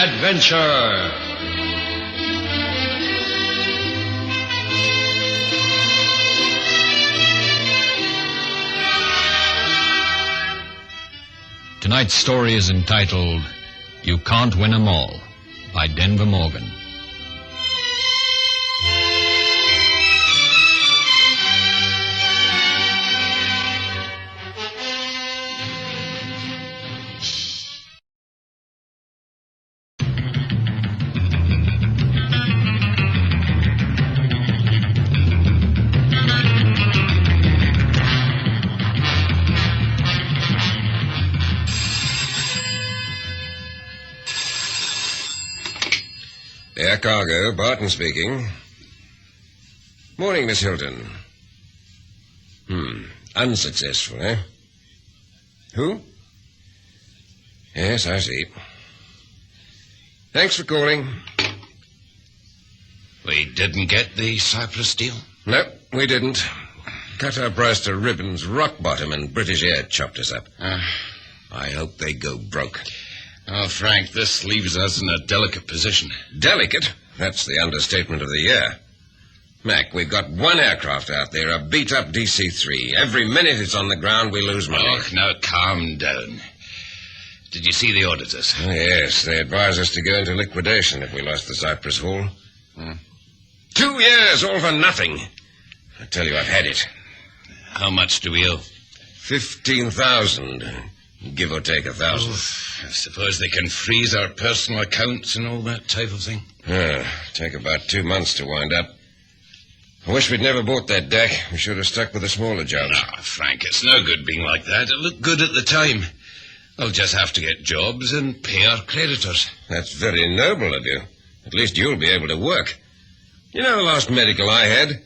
adventure. Tonight's story is entitled You Can't Win 'Em All by Denver Morgan. Air Cargo, Barton speaking. Morning, Miss Hilton. Unsuccessful, eh? Who? Yes, I see. Thanks for calling. We didn't get the Cyprus deal? No, we didn't. Cut our price to ribbons, rock bottom, and British Air chopped us up. I hope they go broke. Oh, Frank, this leaves us in a delicate position. Delicate? That's the understatement of the year. Mac, we've got one aircraft out there, a beat-up DC-3. Every minute it's on the ground, we lose money. Oh, now calm down. Did you see the auditors? Oh, yes, they advised us to go into liquidation if we lost the Cyprus haul. 2 years, all for nothing. I tell you, I've had it. How much do we owe? 15,000, give or take 1,000. I suppose they can freeze our personal accounts and all that type of thing. Take about 2 months to wind up. I wish we'd never bought that deck. We should have stuck with the smaller jobs. No, Frank, it's no good being like that. It looked good at the time. We'll just have to get jobs and pay our creditors. That's very noble of you. At least you'll be able to work. You know, the last medical I had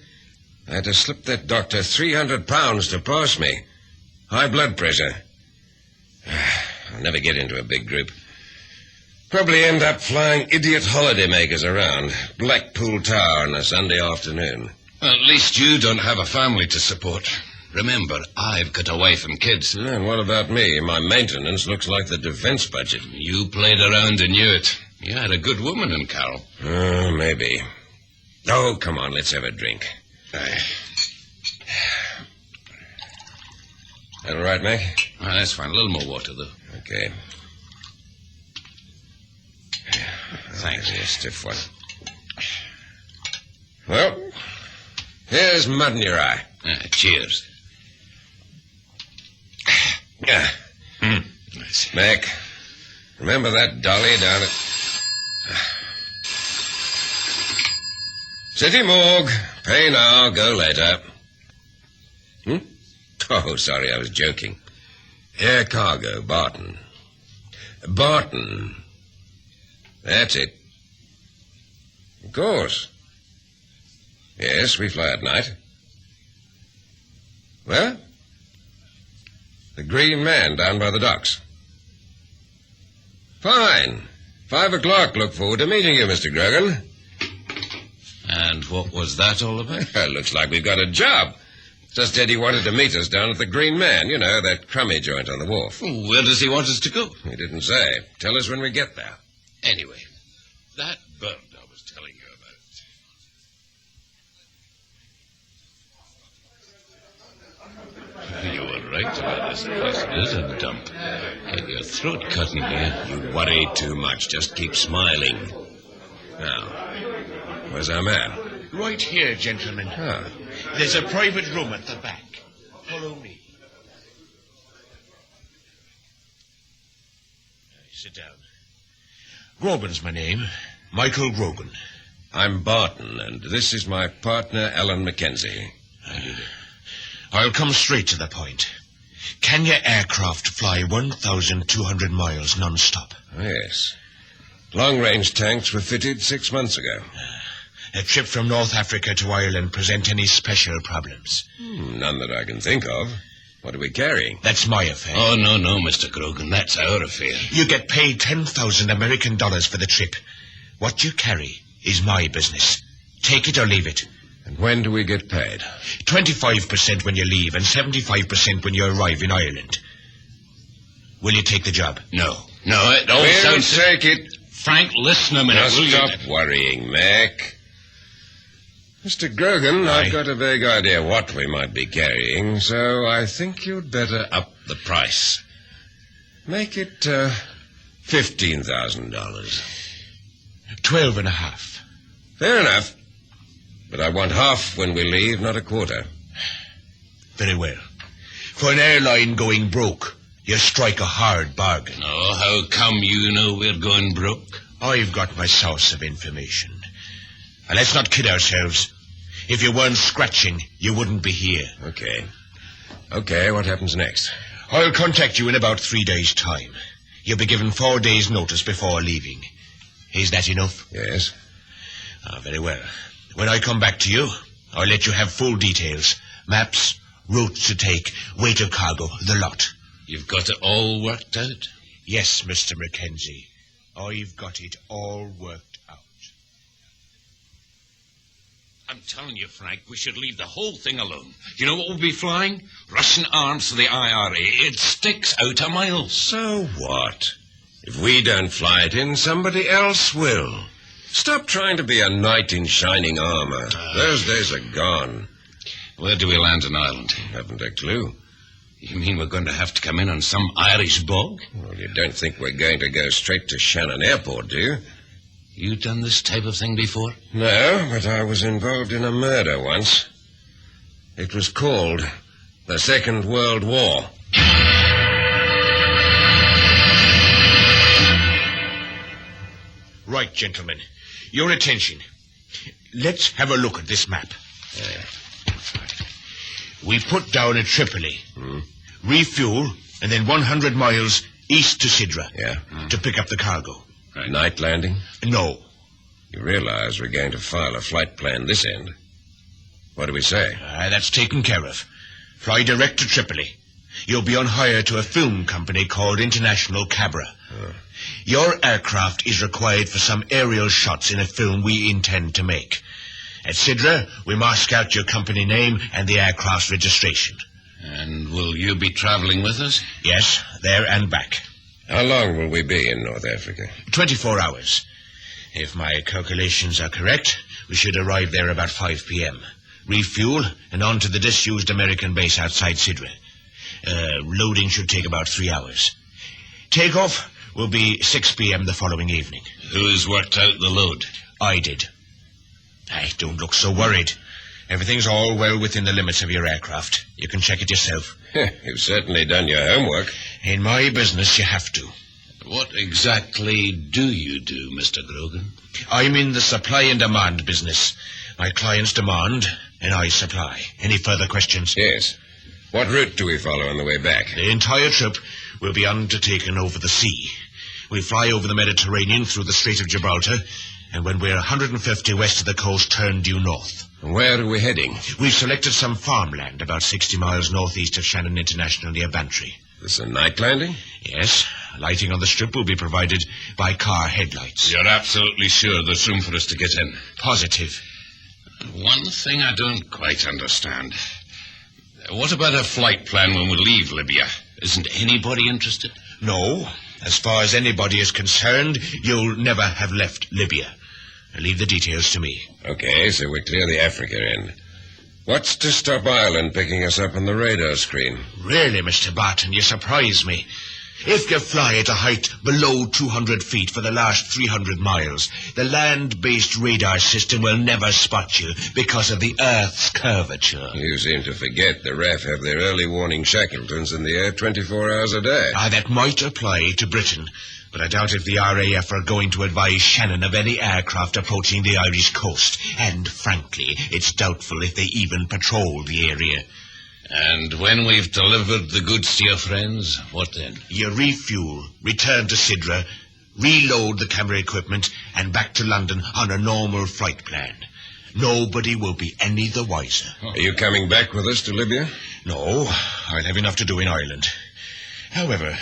to slip that doctor £300 to pass me. High blood pressure. I'll never get into a big group. Probably end up flying idiot holidaymakers around Blackpool Tower on a Sunday afternoon. Well, at least you don't have a family to support. Remember, I've got a wife and kids. And what about me? My maintenance looks like the defense budget. You played around and knew it. You had a good woman in Carol. Maybe. Oh, come on, let's have a drink. That all right, Mac? That's fine. A little more water, though. Okay. Thanks. A stiff one. Well, here's mud in your eye. Cheers. Mac, remember that dolly down at... City morgue. Pay now, go later. Oh, sorry, I was joking. Air Cargo, Barton. Barton. That's it. Of course. Yes, we fly at night. Well? The Green Man down by the docks. Fine. 5 o'clock. Look forward to meeting you, Mr. Grogan. And what was that all about? Looks like we've got a job. Just said he wanted to meet us down at the Green Man. You know, that crummy joint on the wharf. Where does he want us to go? He didn't say. Tell us when we get there. Anyway, that bird I was telling you about. You were right about this place. It is a dump. Get your throat cut in here. You worry too much. Just keep smiling. Now, where's our man? Right here, gentlemen. There's a private room at the back. Follow me. Sit down. Grogan's my name. Michael Grogan. I'm Barton, and this is my partner, Alan Mackenzie. I'll come straight to the point. Can your aircraft fly 1,200 miles non-stop? Yes. Long-range tanks were fitted 6 months ago. A trip from North Africa to Ireland present any special problems? None that I can think of. What are we carrying? That's my affair. Oh, no, Mr. Grogan. That's our affair. You get paid 10,000 American dollars for the trip. What you carry is my business. Take it or leave it. And when do we get paid? 25% when you leave and 75% when you arrive in Ireland. Will you take the job? No, it all We'll sounds... take it Frank, listen a minute. Now stop worrying, Mac. Mr. Grogan, I've got a vague idea what we might be carrying, so I think you'd better up the price. Make it $15,000. 12.5. Fair enough. But I want half when we leave, not a quarter. Very well. For an airline going broke, you strike a hard bargain. Oh, how come you know we're going broke? I've got my source of information. And let's not kid ourselves. If you weren't scratching, you wouldn't be here. Okay, what happens next? I'll contact you in about 3 days' time. You'll be given 4 days' notice before leaving. Is that enough? Yes. Very well. When I come back to you, I'll let you have full details. Maps, routes to take, weight of cargo, the lot. You've got it all worked out? Yes, Mr. Mackenzie. I've got it all worked out. I'm telling you, Frank, we should leave the whole thing alone. You know what we'll be flying? Russian arms for the IRA. It sticks out a mile. So what? If we don't fly it in, somebody else will. Stop trying to be a knight in shining armor. Those days are gone. Where do we land in Ireland? Haven't a clue. You mean we're going to have to come in on some Irish bog? Well, you don't think we're going to go straight to Shannon Airport, do you? You done this type of thing before? No, but I was involved in a murder once. It was called the Second World War. Right, gentlemen. Your attention. Let's have a look at this map. We put down at Tripoli. Refuel, and then 100 miles east to Sidra. To pick up the cargo. Right. Night landing? No. You realize we're going to file a flight plan this end. What do we say? That's taken care of. Fly direct to Tripoli. You'll be on hire to a film company called International Cabra. Your aircraft is required for some aerial shots in a film we intend to make. At Sidra, we mask out your company name and the aircraft's registration. And will you be traveling with us? Yes, there and back. How long will we be in North Africa? 24 hours. If my calculations are correct, we should arrive there about 5 p.m. Refuel and on to the disused American base outside Sidra. Loading should take about 3 hours. Takeoff will be 6 p.m. the following evening. Who's worked out the load? I did. Don't look so worried. Everything's all well within the limits of your aircraft. You can check it yourself. You've certainly done your homework. In my business, you have to. What exactly do you do, Mr. Grogan? I'm in the supply and demand business. My clients demand, and I supply. Any further questions? Yes. What route do we follow on the way back? The entire trip will be undertaken over the sea. We fly over the Mediterranean through the Strait of Gibraltar, and when we're 150 west of the coast, turn due north. Where are we heading? We've selected some farmland about 60 miles northeast of Shannon International near Bantry. This a night landing? Yes. Lighting on the strip will be provided by car headlights. You're absolutely sure there's room for us to get in? Positive. One thing I don't quite understand. What about a flight plan when we leave Libya? Isn't anybody interested? No. As far as anybody is concerned, you'll never have left Libya. Leave the details to me. Okay, so we're clear the Africa end. What's to stop Ireland picking us up on the radar screen? Really, Mr. Barton, you surprise me. If you fly at a height below 200 feet for the last 300 miles, the land-based radar system will never spot you because of the Earth's curvature. You seem to forget the RAF have their early warning Shackletons in the air 24 hours a day. That might apply to Britain, but I doubt if the RAF are going to advise Shannon of any aircraft approaching the Irish coast. And, frankly, it's doubtful if they even patrol the area. And when we've delivered the goods to your friends, what then? You refuel, return to Sidra, reload the camera equipment, and back to London on a normal flight plan. Nobody will be any the wiser. Are you coming back with us to Libya? No, I'll have enough to do in Ireland. However,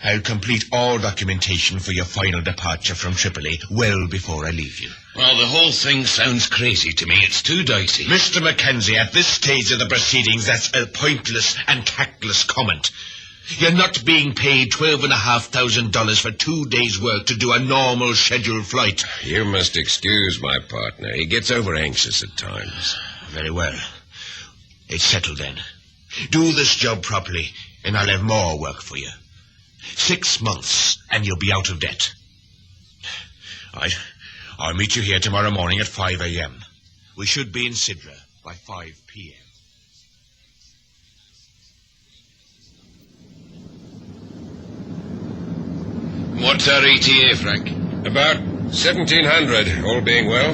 I'll complete all documentation for your final departure from Tripoli well before I leave you. Well, the whole thing sounds crazy to me. It's too dicey. Mr. Mackenzie, at this stage of the proceedings, that's a pointless and tactless comment. You're not being paid $12,500 for 2 days' work to do a normal scheduled flight. You must excuse my partner. He gets over anxious at times. Very well. It's settled then. Do this job properly, and I'll have more work for you. 6 months, and you'll be out of debt. I'll meet you here tomorrow morning at 5 a.m. We should be in Sidra by 5 p.m. What's our ETA, Frank? About 1,700, all being well.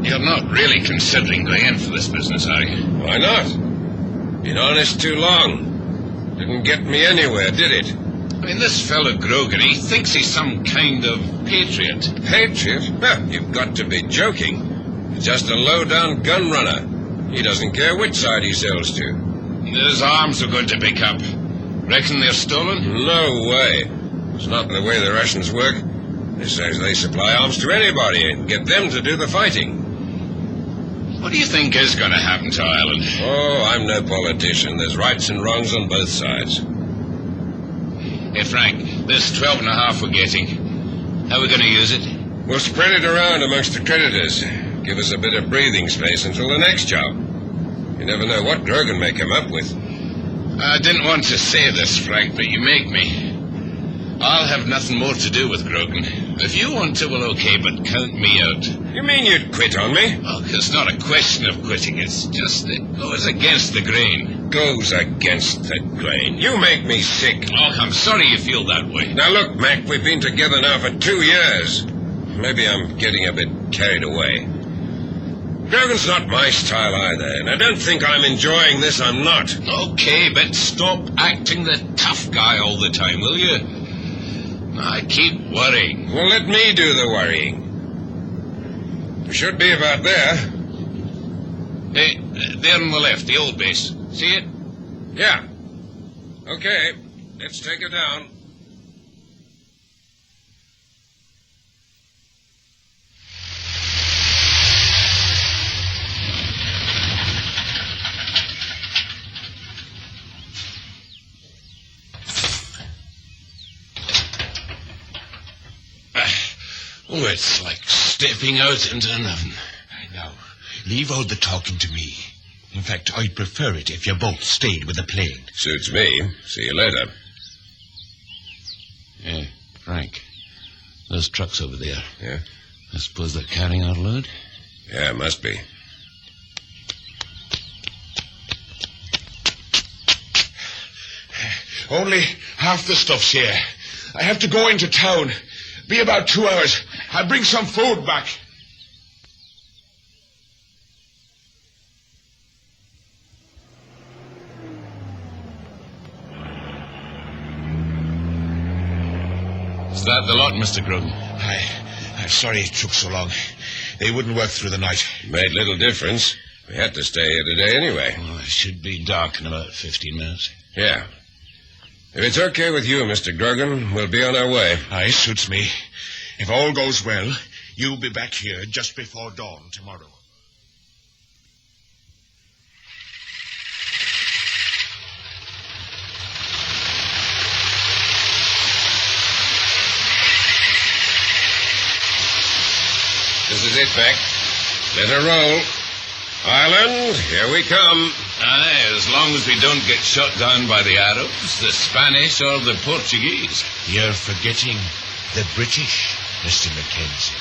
You're not really considering going in for this business, are you? Why not? Been honest too long. Didn't get me anywhere, did it? I mean, this fellow Grogan, he thinks he's some kind of patriot. Patriot? Well, you've got to be joking. He's just a low-down gun runner. He doesn't care which side he sells to. Those arms are going to pick up. Reckon they're stolen? No way. It's not the way the Russians work. They say they supply arms to anybody and get them to do the fighting. What do you think is going to happen to Ireland? Oh, I'm no politician. There's rights and wrongs on both sides. Hey, Frank, this 12.5 we're getting, how are we going to use it? We'll spread it around amongst the creditors. Give us a bit of breathing space until the next job. You never know what Grogan may come up with. I didn't want to say this, Frank, but you make me. I'll have nothing more to do with Grogan. If you want to, well, okay, but count me out. You mean you'd quit on me? Oh, it's not a question of quitting. It's just it goes against the grain. Goes against the grain. You make me sick. Oh, I'm sorry you feel that way. Now, look, Mac, we've been together now for 2 years. Maybe I'm getting a bit carried away. Grogan's not my style either, and I don't think I'm enjoying this. I'm not. Okay, but stop acting the tough guy all the time, will you? I keep worrying. Well, let me do the worrying. We should be about there. Hey, there on the left, the old base. See it? Yeah. Okay, let's take it down. Oh, it's like stepping out into an oven. Now, leave all the talking to me. In fact, I'd prefer it if you both stayed with the plane. Suits me. See you later. Hey, Frank, those trucks over there. Yeah? I suppose they're carrying our load? Yeah, must be. Only half the stuff's here. I have to go into town. Be about 2 hours. I'll bring some food back. Is that the lot, Mr. Grogan? I'm sorry it took so long. They wouldn't work through the night. Made little difference. We had to stay here today anyway. Well, it should be dark in about 15 minutes. Yeah. If it's okay with you, Mr. Grogan, we'll be on our way. Aye, suits me. If all goes well, you'll be back here just before dawn tomorrow. This is it, Mac. Let her roll. Ireland, here we come. Aye, as long as we don't get shot down by the Arabs, the Spanish, or the Portuguese. You're forgetting the British, Mr. Mackenzie.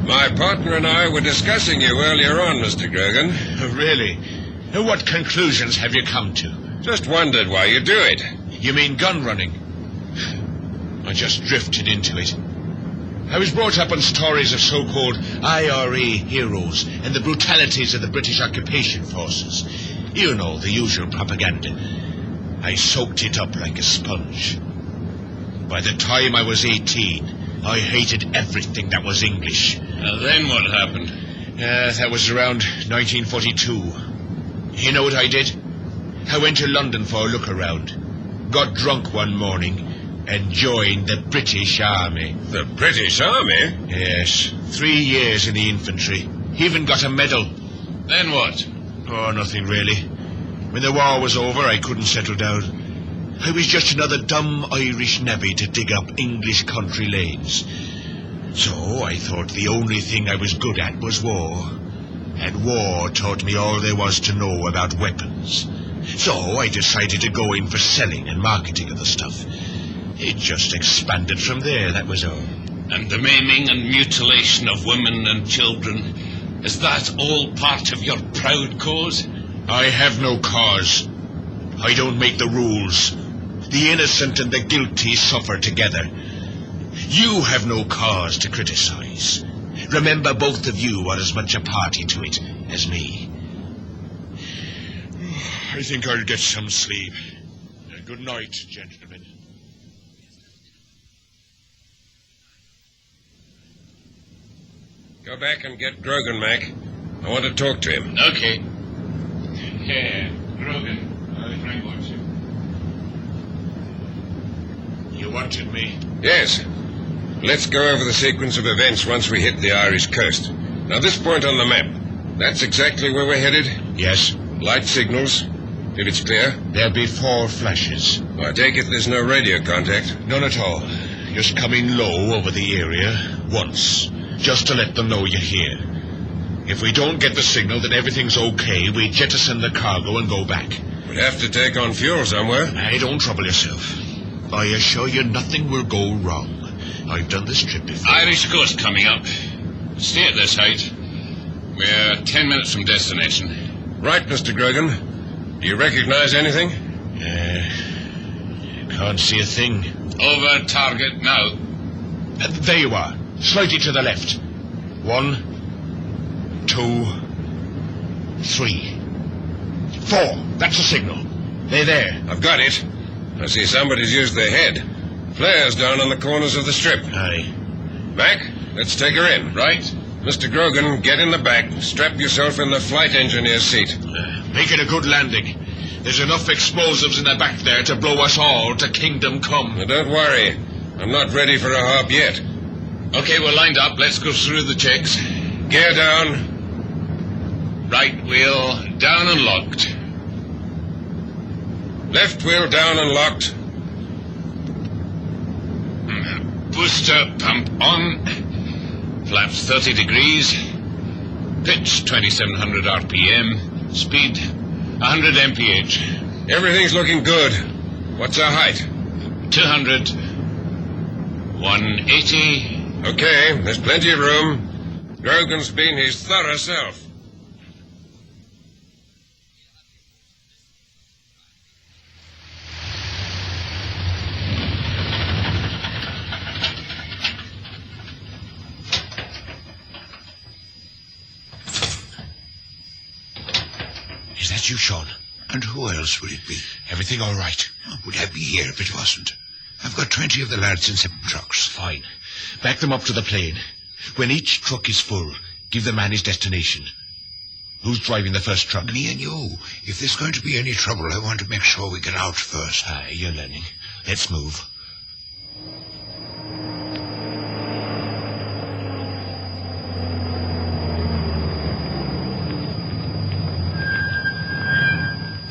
My partner and I were discussing you earlier on, Mr. Grogan. Really? What conclusions have you come to? Just wondered why you do it. You mean gun running? I just drifted into it. I was brought up on stories of so-called IRA heroes and the brutalities of the British occupation forces. You know, the usual propaganda. I soaked it up like a sponge. By the time I was 18, I hated everything that was English. Now then what happened? That was around 1942. You know what I did? I went to London for a look around. Got drunk one morning and joined the British Army. The British Army? Yes, 3 years in the infantry. Even got a medal. Then what? Oh, nothing really. When the war was over, I couldn't settle down. I was just another dumb Irish navvy to dig up English country lanes. So I thought the only thing I was good at was war. And war taught me all there was to know about weapons. So I decided to go in for selling and marketing of the stuff. It just expanded from there, that was all. And the maiming and mutilation of women and children, is that all part of your proud cause? I have no cause. I don't make the rules. The innocent and the guilty suffer together. You have no cause to criticize. Remember, both of you are as much a party to it as me. I think I'll get some sleep. Good night, gentlemen. Go back and get Grogan, Mac. I want to talk to him. Okay. Yeah, Grogan. I'll try and watch you. You wanted me? Yes. Let's go over the sequence of events once we hit the Irish coast. Now, this point on the map, that's exactly where we're headed? Yes. Light signals, if it's clear? There'll be 4 flashes. I take it there's no radio contact? None at all. Just coming low over the area once, just to let them know you're here. If we don't get the signal that everything's okay, we jettison the cargo and go back. We'd have to take on fuel somewhere. Hey, don't trouble yourself. I assure you nothing will go wrong. I've done this trip before. Irish coast coming up. Stay at this height. We're 10 minutes from destination. Right, Mr. Grogan. Do you recognize anything? Can't see a thing. Over target now. There you are. Slightly to the left. 1, 2, 3, 4. That's the signal. They're there. I've got it. I see somebody's used their head. Flares down on the corners of the strip. Aye. Mac, let's take her in. Right? Mr. Grogan, get in the back. Strap yourself in the flight engineer's seat. Make it a good landing. There's enough explosives in the back there to blow us all to kingdom come. Now, don't worry. I'm not ready for a hop yet. Okay, we're lined up. Let's go through the checks. Gear down. Right wheel down and locked. Left wheel down and locked. Booster pump on. Flaps 30 degrees. Pitch 2700 RPM. Speed 100 mph. Everything's looking good. What's our height? 200. 180. Okay, there's plenty of room. Grogan's been his thorough self. Is that you, Sean? And who else would it be? Everything all right? Would I be here if it wasn't? I've got 20 of the lads in 7 trucks. Fine. Back them up to the plane. When each truck is full, give the man his destination. Who's driving the first truck? Me and you. If there's going to be any trouble, I want to make sure we get out first. Aye, you're learning. Let's move.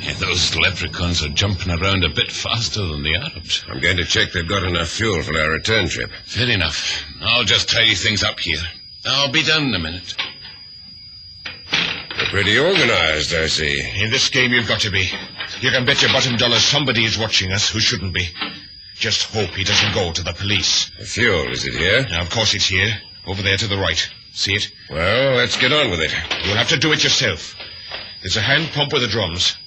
Yeah, those leprechauns are jumping around a bit faster than the Arabs. I'm going to check they've got enough fuel for our return trip. Fair enough. I'll just tidy things up here. I'll be down in a minute. They're pretty organized, I see. In this game, you've got to be. You can bet your bottom dollar somebody is watching us who shouldn't be. Just hope he doesn't go to the police. The fuel, is it here? Now, of course it's here. Over there to the right. See it? Well, let's get on with it. You'll have to do it yourself. There's a hand pump with the drums.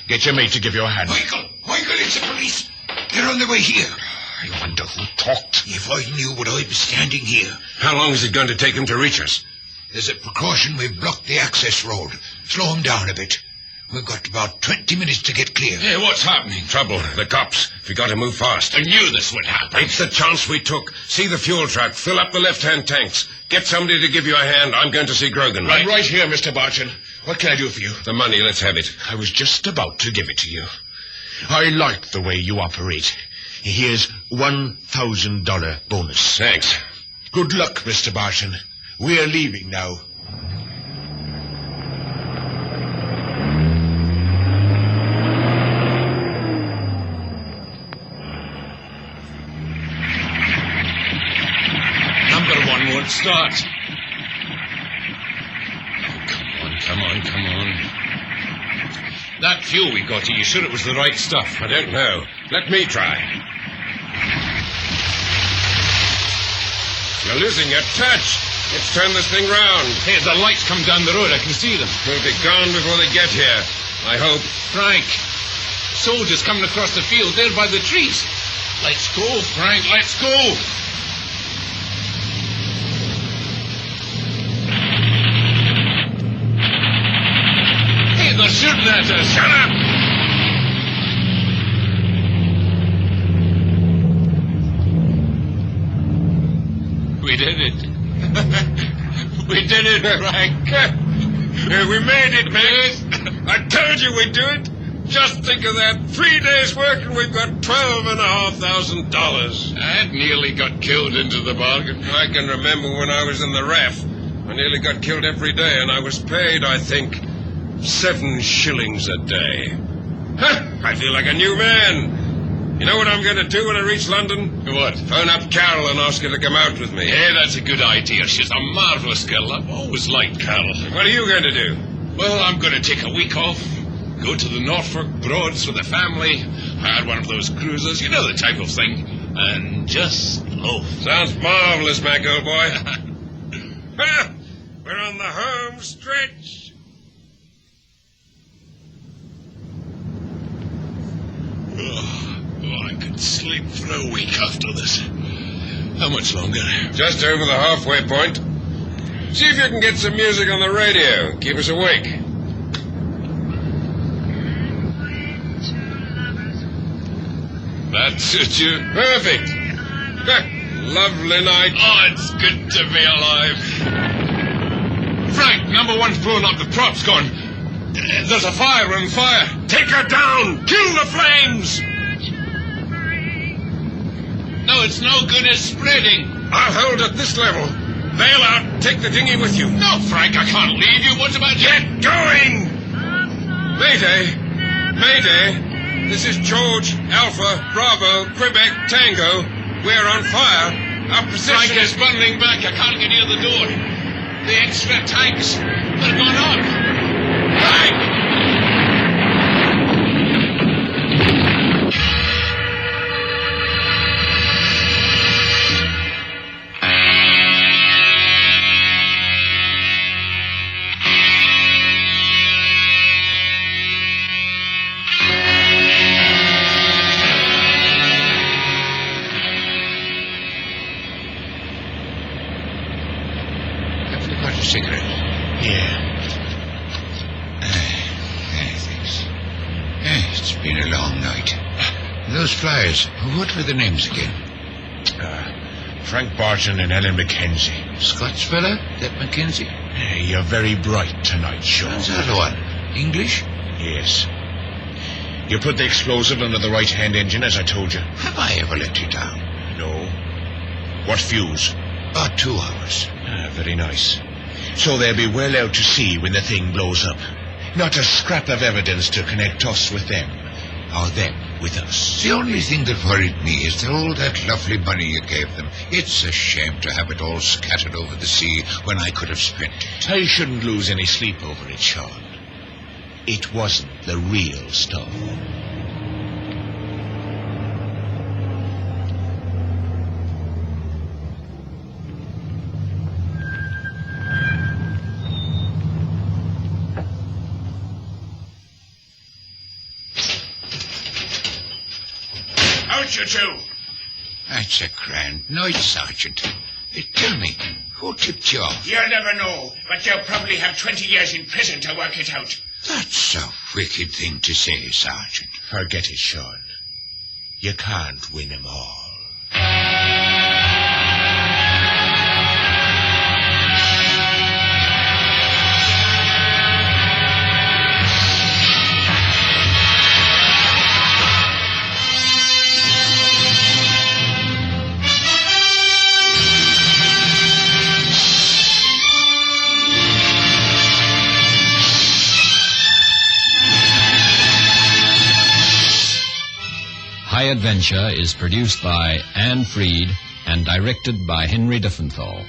Get your mate to give you a hand. Michael, it's the police. They're on their way here. I wonder who talked. If I knew what I'd be standing here. How long is it going to take him to reach us? There's a precaution. We've blocked the access road. Slow him down a bit. We've got about 20 minutes to get clear. Hey, what's happening? Trouble. The cops. We got to move fast. I knew this would happen. It's the chance we took. See the fuel truck. Fill up the left-hand tanks. Get somebody to give you a hand. I'm going to see Grogan. I'm right here, Mr. Barton. What can I do for you? The money. Let's have it. I was just about to give it to you. I like the way you operate. Here's $1,000 bonus. Thanks. Good luck, Mr. Barton. We're leaving now. Number 1 won't start. Oh, come on. That fuel we got, are you sure it was the right stuff? I don't know. Let me try. You're losing your touch. Let's turn this thing round. Hey, the lights come down the road. I can see them. We'll be gone before they get here. I hope. Frank, soldiers coming across the field there by the trees. Let's go, Frank, let's go. Hey, they're shooting at us. Shut up! We did it. We did it, Frank. We made it, man. I told you we'd do it. Just think of that. 3 days work and we've got $12,500. And nearly got killed into the bargain. I can remember when I was in the RAF. I nearly got killed every day, and I was paid, I think, 7 shillings a day. I feel like a new man. You know what I'm going to do when I reach London? What? Phone up Carol and ask her to come out with me. Yeah, that's a good idea. She's a marvellous girl. I've always liked Carol. What are you going to do? Well, I'm going to take a week off, go to the Norfolk Broads with the family, hire one of those cruisers, you know the type of thing, and just loaf. Sounds marvellous, Mac, old boy. We're on the home stretch. Oh, I could sleep for a week after this. How much longer? Just over the halfway point. See if you can get some music on the radio. Keep us awake. That suits you? Perfect. Lovely night. Oh, it's good to be alive. Frank, number 1's blown up. The prop's gone. There's a fire. We're on fire. Take her down. Kill the flames. No, it's no good. It's spreading. I'll hold at this level. Bail out. Take the dinghy with you. No, Frank, I can't leave you. What about Get going! Mayday. Mayday. This is George, Alpha, Bravo, Quebec, Tango. We're on fire. Our position Frank is bundling back. I can't get near the door. The extra tanks. They're gone up. Frank! Cigarette? Yeah. Thanks. It's been a long night. Those flyers, what were the names again? Frank Barton and Ellen Mackenzie. Scots fella, that Mackenzie? You're very bright tonight, Sean. What's that one? English? Yes. You put the explosive under the right-hand engine, as I told you. Have I ever let you down? No. What fuse? About 2 hours. Very nice. So they'll be well out to sea when the thing blows up. Not a scrap of evidence to connect us with them, or them with us. The only thing that worried me is all that lovely money you gave them. It's a shame to have it all scattered over the sea when I could have spent it. I shouldn't lose any sleep over it, Sean. It wasn't the real stuff. Out, you two. That's a grand night, Sergeant. Tell me, who tipped you off? You'll never know, but you'll probably have 20 years in prison to work it out. That's a wicked thing to say, Sergeant. Forget it, Sean. You can't win 'em all. High Adventure is produced by Anne Freed and directed by Henry Diffenthal.